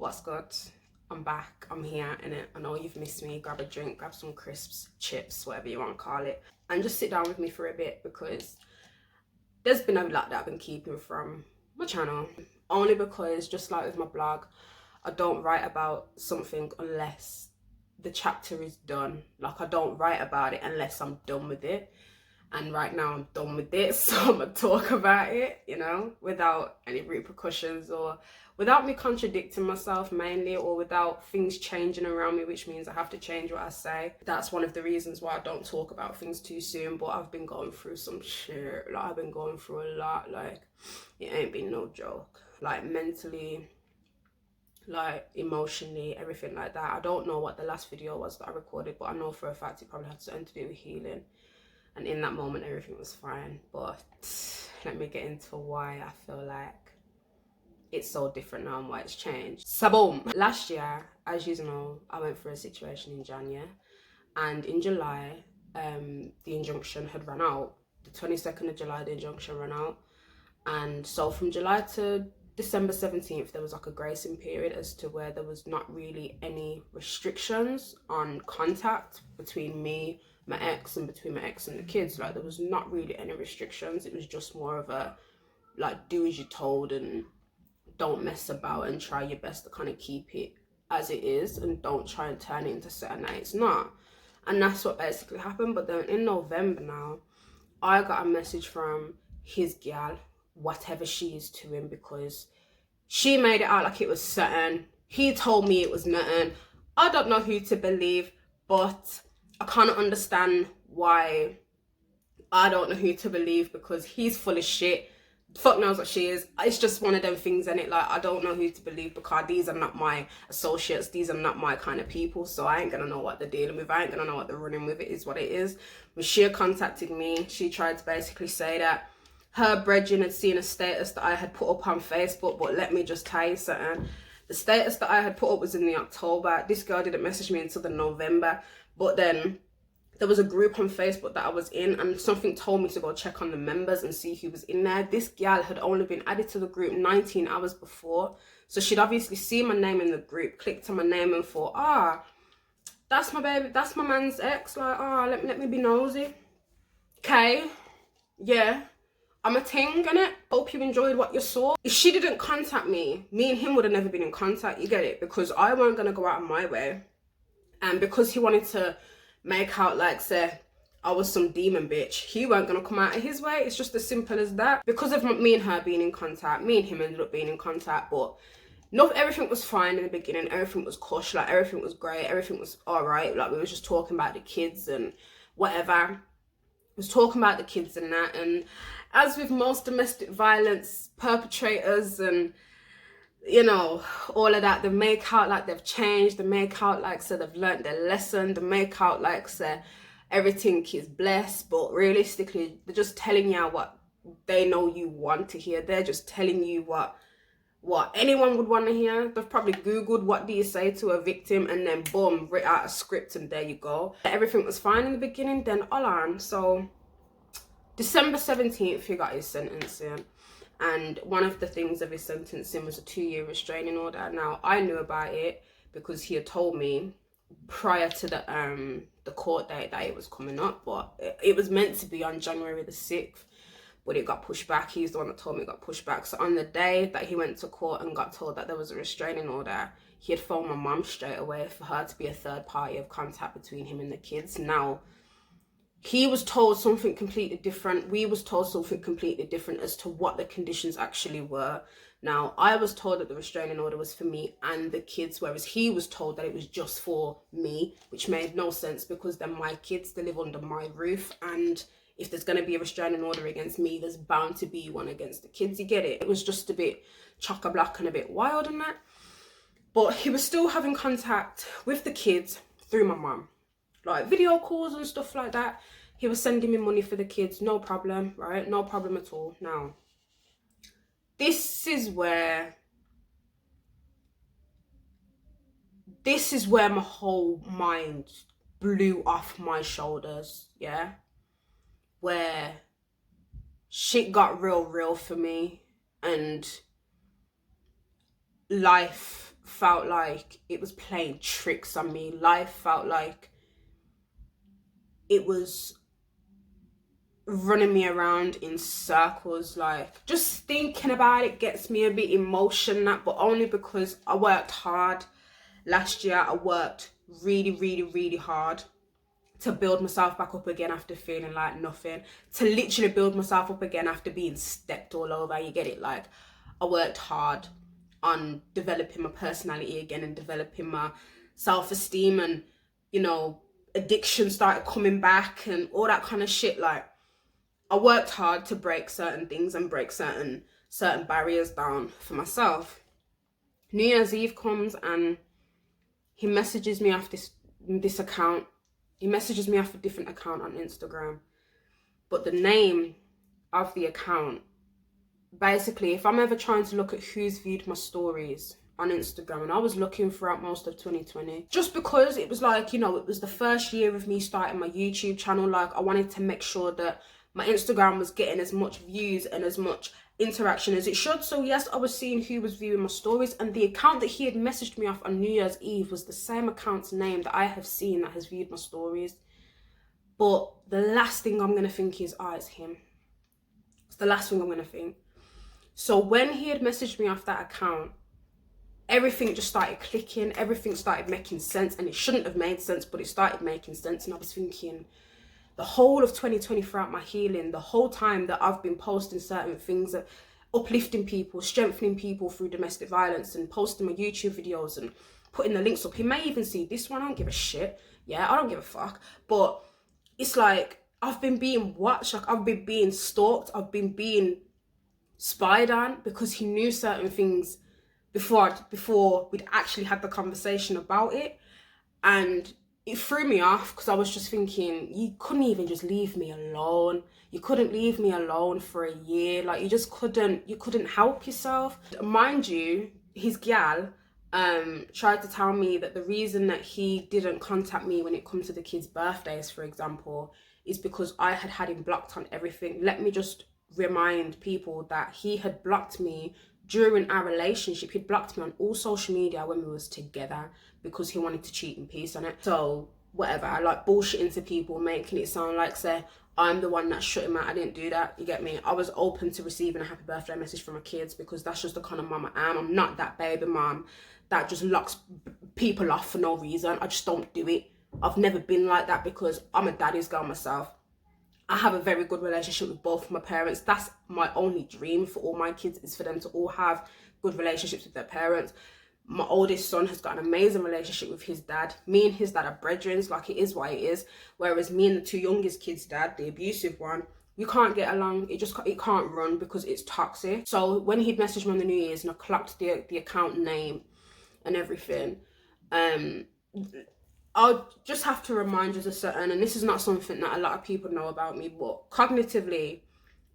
What's good? I'm back. I'm here, innit? I know you've missed me. Grab a drink, grab some crisps, chips, whatever you want to call it, and just sit down with me for a bit, because there's been a lot that I've been keeping from my channel. Only because, just like with my blog, I don't write about something unless the chapter is done. Like, I don't write about it unless I'm done with it. And right now I'm done with it, so I'm gonna talk about it, you know, without any repercussions, or without me contradicting myself mainly, or without things changing around me, which means I have to change what I say. That's one of the reasons why I don't talk about things too soon. But I've been going through some shit. Like, I've been going through a lot. Like, it ain't been no joke. Like, mentally, like, emotionally, everything like that. I don't know what the last video was that I recorded, but I know for a fact it probably had something to do with healing. And in that moment, everything was fine. But let me get into why I feel like it's so different now and why it's changed. So boom. Last year, as you know, I went through a situation in January. And in July, the injunction had run out. The 22nd of July, the injunction ran out. And so from July to December 17th, there was like a gracing period as to where there was not really any restrictions on contact between me, my ex, and between my ex and the kids. Like, there was not really any restrictions. It was just more of a, like, do as you're told and don't mess about, and try your best to kind of keep it as it is, and don't try and turn it into something that it's not. And that's what basically happened. But then in November now, I got a message from his gal, whatever she is to him, because she made it out like it was certain. He told me it was nothing. I don't know who to believe, but I can't understand why. I don't know who to believe, because he's full of shit. Fuck knows what she is. It's just one of them things, and it, like, I don't know who to believe, because these are not my associates. These are not my kind of people. So I ain't gonna know what they're dealing with. I ain't gonna know what they're running with. It is what it is. When she contacted me, she tried to basically say that her brethren had seen a status that I had put up on Facebook. But let me just tell you something. The status that I had put up was in the October. This girl didn't message me until the November. But then there was a group on Facebook that I was in, and something told me to go check on the members and see who was in there. This gal had only been added to the group 19 hours before. So she'd obviously seen my name in the group, clicked on my name and thought, that's my baby, that's my man's ex. Like, let me be nosy. Okay, yeah. I'm a ting, innit? Hope you enjoyed what you saw. If she didn't contact me, me and him would have never been in contact, you get it? Because I weren't gonna go out of my way. And because he wanted to make out like, say, I was some demon bitch, he weren't gonna come out of his way. It's just as simple as that. Because of me and her being in contact, me and him ended up being in contact, but not everything was fine in the beginning. Everything was cush, like, everything was great, everything was all right. Like, we were just talking about the kids and whatever. Was talking about the kids and that. And as with most domestic violence perpetrators and, you know, all of that, they make out like they've changed. They make out like, so they've learned their lesson. They make out like, so everything is blessed. But realistically, they're just telling you what they know you want to hear. They're just telling you what anyone would want to hear. They've probably Googled what do you say to a victim, and then boom, writ out a script, and there you go. Everything was fine in the beginning, then alarm. So December 17th, he got his sentencing. And one of the things of his sentencing was a 2-year restraining order. Now, I knew about it because he had told me prior to the court date that it was coming up. But it was meant to be on January the 6th. But it got pushed back. He's the one that told me it got pushed back. So on the day that he went to court and got told that there was a restraining order, he had phoned my mum straight away for her to be a third party of contact between him and the kids. Now, he was told something completely different. We was told something completely different as to what the conditions actually were. Now, I was told that the restraining order was for me and the kids, whereas he was told that it was just for me, which made no sense, because they're my kids, they live under my roof, and if there's going to be a restraining order against me, there's bound to be one against the kids, you get it? It was just a bit chock-a-block and a bit wild and that. But he was still having contact with the kids through my mum. Like, video calls and stuff like that. He was sending me money for the kids, no problem, right? No problem at all. Now, this is where my whole mind blew off my shoulders, yeah? Where shit got real for me, and life felt like it was playing tricks on me. Life felt like it was running me around in circles. Like, just thinking about it gets me a bit emotional, but only because I worked hard last year. I worked really, really, really hard to build myself back up again after feeling like nothing, to literally build myself up again after being stepped all over. You get it? Like, I worked hard on developing my personality again and developing my self-esteem, and, you know, addiction started coming back and all that kind of shit. Like, I worked hard to break certain things and break certain barriers down for myself. New Year's Eve comes and he messages me off this account. He messages me off a different account on Instagram. But the name of the account, basically, if I'm ever trying to look at who's viewed my stories on Instagram, and I was looking throughout most of 2020, just because it was like, you know, it was the first year of me starting my YouTube channel. Like, I wanted to make sure that my Instagram was getting as much views and as much interaction as it should. So yes, I was seeing who was viewing my stories, and the account that he had messaged me off on New Year's Eve was the same account's name that I have seen that has viewed my stories. But the last thing I'm gonna think is, oh, it's him. It's the last thing I'm gonna think. So when he had messaged me off that account, everything just started clicking, everything started making sense, and it shouldn't have made sense, but it started making sense. And I was thinking, the whole of 2020, throughout my healing, the whole time that I've been posting certain things, that uplifting people, strengthening people through domestic violence, and posting my YouTube videos and putting the links up. He may even see this one, I don't give a shit. Yeah, I don't give a fuck. But it's like, I've been being watched, like I've been being stalked, I've been being spied on, because he knew certain things before we'd actually had the conversation about it. And it threw me off, because I was just thinking, you couldn't even just leave me alone. You couldn't leave me alone for a year. Like, you just couldn't help yourself. Mind you, his gal tried to tell me that the reason that he didn't contact me when it comes to the kids' birthdays, for example, is because I had him blocked on everything. Let me just remind people that he had blocked me during our relationship. He'd blocked me on all social media when we was together, because he wanted to cheat in peace on it. So whatever, I like bullshitting to people, making it sound like, say, I'm the one that shut him out. I didn't do that, you get me? I was open to receiving a happy birthday message from my kids, because that's just the kind of mum I am. I'm not that baby mum that just locks people off for no reason. I just don't do it. I've never been like that, because I'm a daddy's girl myself. I have a very good relationship with both of my parents. That's my only dream for all my kids, is for them to all have good relationships with their parents. My oldest son has got an amazing relationship with his dad. Me and his dad are brethren, like, it is what it is. Whereas me and the two youngest kids' dad, the abusive one, we can't get along. It can't run, because it's toxic. So when he'd messaged me on the New Year's and I clocked the account name and everything, I'll just have to remind you of certain, and this is not something that a lot of people know about me, but cognitively,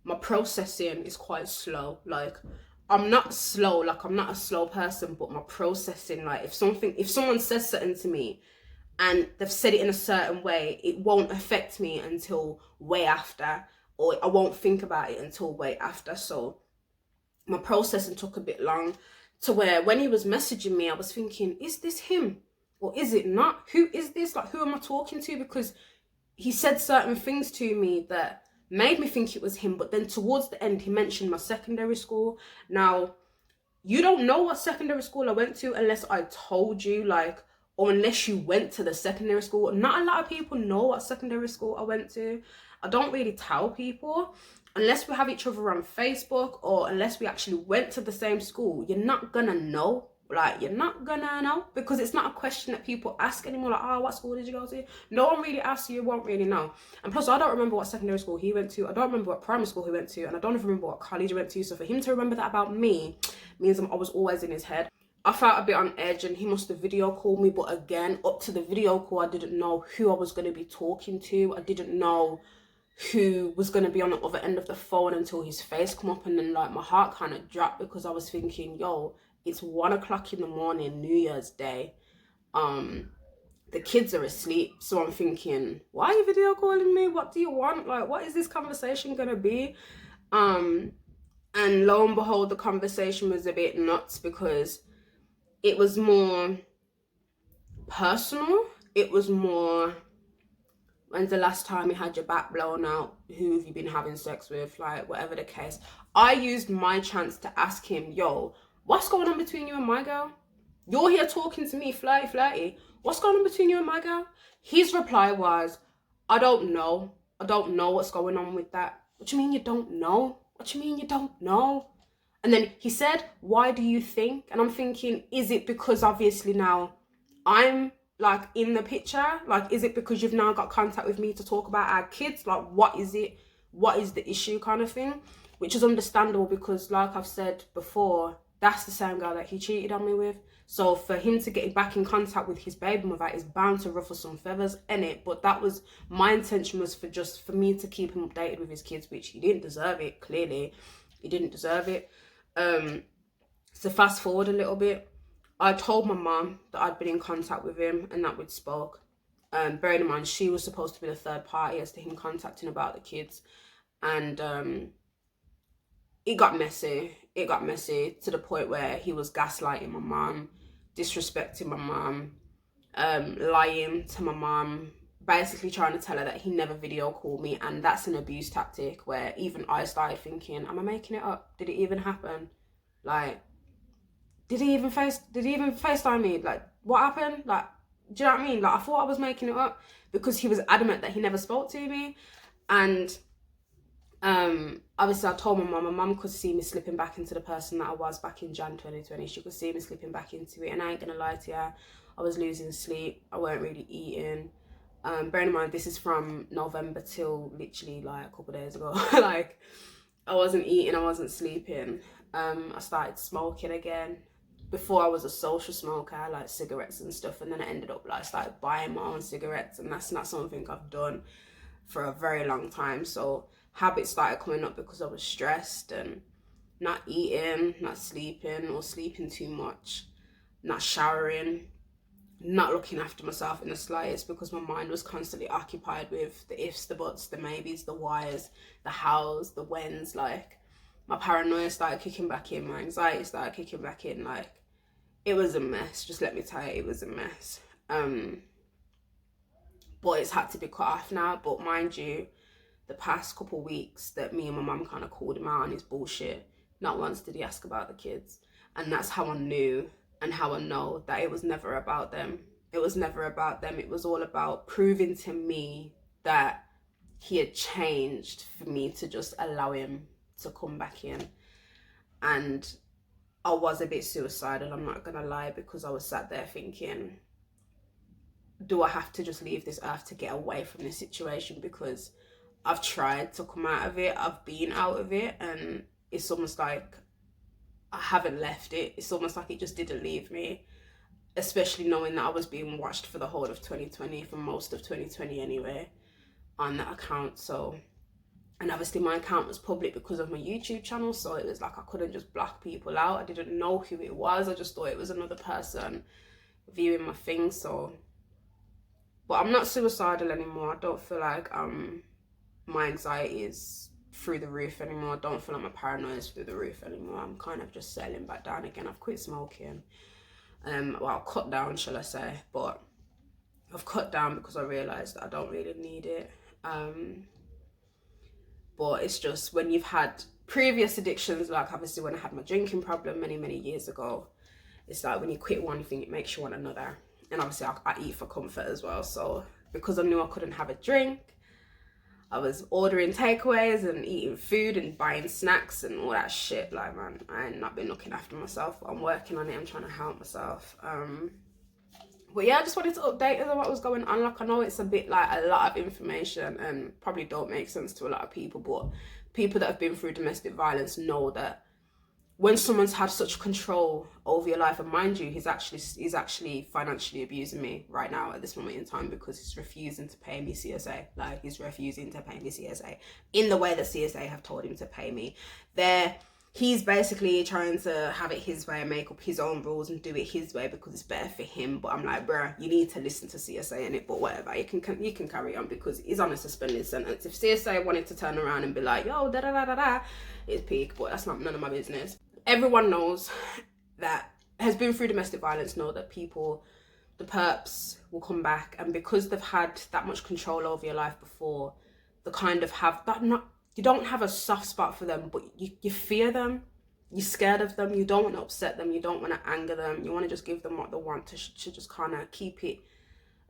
my processing is quite slow. Like, I'm not slow, like I'm not a slow person, but my processing, like, if someone says something to me and they've said it in a certain way, it won't affect me until way after, or I won't think about it until way after. So my processing took a bit long, to where when he was messaging me, I was thinking, is this him? Or is it not? Who is this? Like, who am I talking to? Because he said certain things to me that made me think it was him. But then towards the end, he mentioned my secondary school. Now, you don't know what secondary school I went to unless I told you, like, or unless you went to the secondary school. Not a lot of people know what secondary school I went to. I don't really tell people. Unless we have each other on Facebook, or unless we actually went to the same school, you're not gonna know. Like, you're not gonna know, because it's not a question that people ask anymore. Like, oh, what school did you go to? No one really asks you, won't really know. And plus, I don't remember what secondary school he went to. I don't remember what primary school he went to. And I don't even remember what college he went to. So for him to remember that about me means I was always in his head. I felt a bit on edge, and he must have video called me. But again, up to the video call, I didn't know who I was going to be talking to. I didn't know who was going to be on the other end of the phone until his face come up. And then, like, my heart kind of dropped, because I was thinking, yo, it's 1 o'clock in the morning, New Year's Day. The kids are asleep. So I'm thinking, why are you video calling me? What do you want? Like, what is this conversation gonna be? And lo and behold, the conversation was a bit nuts, because it was more personal. It was more, when's the last time you had your back blown out? Who have you been having sex with? Like, whatever the case. I used my chance to ask him, yo, what's going on between you and my girl? You're here talking to me, flirty. What's going on between you and my girl? His reply was, I don't know. I don't know what's going on with that. What do you mean you don't know? What do you mean you don't know? And then he said, why do you think? And I'm thinking, is it because obviously now I'm like in the picture? Like, is it because you've now got contact with me to talk about our kids? Like, what is it? What is the issue, kind of thing? Which is understandable because, like I've said before, that's the same girl that he cheated on me with. So for him to get back in contact with his baby mother is bound to ruffle some feathers in it. But that was, my intention was for me to keep him updated with his kids, which he didn't deserve it. Clearly, he didn't deserve it. So fast forward a little bit, I told my mum that I'd been in contact with him and that we'd spoke. Bearing in mind, she was supposed to be the third party as to him contacting about the kids. And it got messy. It got messy to the point where he was gaslighting my mum, disrespecting my mum, lying to my mum, basically trying to tell her that he never video called me. And that's an abuse tactic where even I started thinking, am I making it up? Did it even happen? Like, did he even FaceTime me? Like, what happened? Like, do you know what I mean? Like, I thought I was making it up because he was adamant that he never spoke to me. And obviously I told my mum could see me slipping back into the person that I was back in Jan 2020. She could see me slipping back into it, and I ain't gonna lie to you, I was losing sleep. I weren't really eating. Bearing in mind, this is from November till literally like a couple of days ago. Like, I wasn't eating, I wasn't sleeping. I started smoking again. Before I was a social smoker, I like cigarettes and stuff, and then I ended up like started buying my own cigarettes, and that's not something I've done for a very long time. So habits started coming up because I was stressed and not eating, not sleeping, or sleeping too much, not showering, not looking after myself in the slightest because my mind was constantly occupied with the ifs, the buts, the maybes, the whys, the hows, the whens. Like, my paranoia started kicking back in, my anxiety started kicking back in. Like, it was a mess. Just let me tell you, it was a mess. But it's had to be cut off now. But mind you, the past couple of weeks that me and my mum kind of called him out on his bullshit, not once did he ask about the kids. And that's how I knew and how I know that it was never about them. It was never about them. It was all about proving to me that he had changed for me to just allow him to come back in. And I was a bit suicidal, I'm not gonna lie, because I was sat there thinking, do I have to just leave this earth to get away from this situation? Because I've tried to come out of it, I've been out of it, and it's almost like I haven't left it. It's almost like it just didn't leave me, especially knowing that I was being watched for the whole of 2020, for most of 2020 anyway, on that account. So, and obviously my account was public because of my YouTube channel, so it was like I couldn't just block people out. I didn't know who it was, I just thought it was another person viewing my thing. So, but I'm not suicidal anymore. I don't feel like my anxiety is through the roof anymore. I don't feel like my paranoia is through the roof anymore. I'm kind of just settling back down again. I've quit smoking. Well, I've cut down, shall I say, but I've cut down because I realised that I don't really need it. But it's just when you've had previous addictions, like obviously when I had my drinking problem many years ago, it's like when you quit one thing, it makes you want another. And obviously I eat for comfort as well. So because I knew I couldn't have a drink, I was ordering takeaways and eating food and buying snacks and all that shit. Like, man, I ain't not been looking after myself. I'm working on it. I'm trying to help myself. But yeah, I just wanted to update us on what was going on. Like, I know it's a bit like a lot of information and probably don't make sense to a lot of people, but people that have been through domestic violence know that when someone's had such control over your life, and mind you, he's actually financially abusing me right now at this moment in time because he's refusing to pay me CSA. Like, he's refusing to pay me CSA in the way that CSA have told him to pay me. He's basically trying to have it his way and make up his own rules and do it his way because it's better for him. But I'm like, bruh, you need to listen to CSA in it. But whatever, you can carry on because he's on a suspended sentence. If CSA wanted to turn around and be like, yo, da da da da da, it's peak, but that's not none of my business. Everyone knows that has been through domestic violence know that people, the perps will come back, and because they've had that much control over your life before, they kind of have that, not, you don't have a soft spot for them, but you fear them, you're scared of them, you don't want to upset them, you don't want to anger them, you want to just give them what they want to just kind of keep it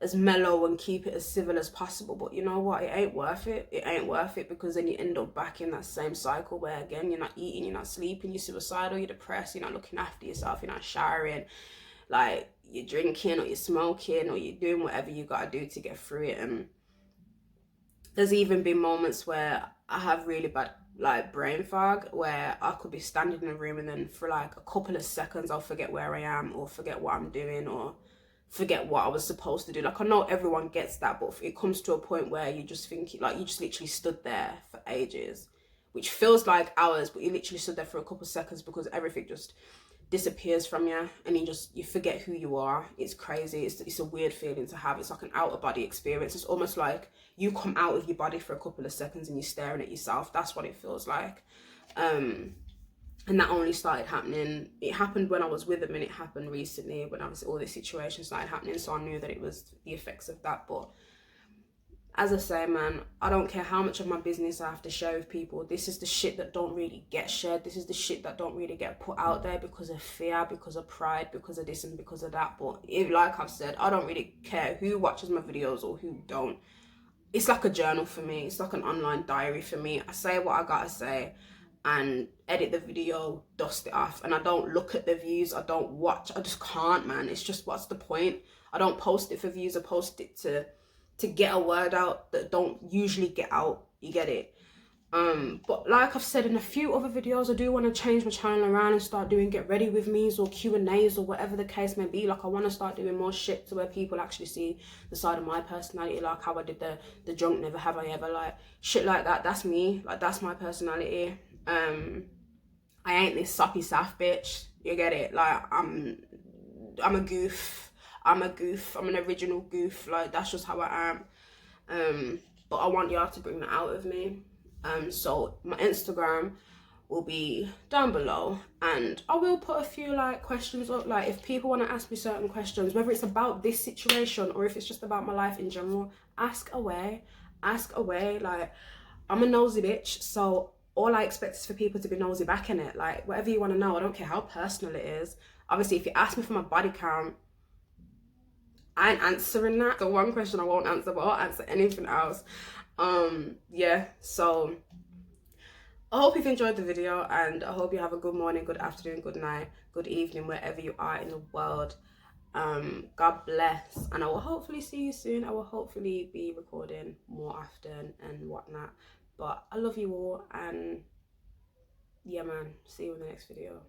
as mellow and keep it as civil as possible. But you know what, it ain't worth it. It ain't worth it, because then you end up back in that same cycle where, again, you're not eating, you're not sleeping, you're suicidal, you're depressed, you're not looking after yourself, you're not showering, like you're drinking or you're smoking or you're doing whatever you gotta do to get through it. And there's even been moments where I have really bad like brain fog, where I could be standing in a room and then for like a couple of seconds I'll forget where I am, or forget what I'm doing, or forget what I was supposed to do. Like, I know everyone gets that, but it comes to a point where you just think, like, you just literally stood there for ages, which feels like hours, but you literally stood there for a couple of seconds because everything just disappears from you, and you forget who you are. It's crazy. It's a weird feeling to have. It's like an out of body experience. It's almost like you come out of your body for a couple of seconds and you're staring at yourself. That's what it feels like. And that only started happening, it happened when I was with him, and it happened recently when all this situation started happening, so I knew that it was the effects of that. But as I say, man, I don't care how much of my business I have to share with people. This is the shit that don't really get shared. This is the shit that don't really get put out there because of fear, because of pride, because of this and because of that. But like I've said, I don't really care who watches my videos or who don't. It's like a journal for me. It's like an online diary for me. I say what I gotta say and edit the video, dust it off, and I don't look at the views, I don't watch, I just can't, man. It's just, what's the point? I don't post it for views, I post it to get a word out that don't usually get out, you get it? But like I've said in a few other videos, I do want to change my channel around and start doing get ready with me's or Q&A's or whatever the case may be. Like, I want to start doing more shit to where people actually see the side of my personality, like how I did the drunk never have I ever, like shit like that. That's me, like that's my personality. I ain't this soppy saff bitch, you get it? Like, I'm a goof, I'm an original goof, like that's just how I am. But I want y'all to bring that out of me. So my Instagram will be down below, and I will put a few like questions up, like if people want to ask me certain questions, whether it's about this situation or if it's just about my life in general, ask away. Like, I'm a nosy bitch, so all I expect is for people to be nosy back in it. Like, whatever you want to know, I don't care how personal it is. Obviously, if you ask me for my body count, I ain't answering that. The one question I won't answer, but I'll answer anything else. Yeah, so I hope you've enjoyed the video, and I hope you have a good morning, good afternoon, good night, good evening, wherever you are in the world. God bless, and I will hopefully see you soon. I will hopefully be recording more often and whatnot, but I love you all, and yeah, man, see you in the next video.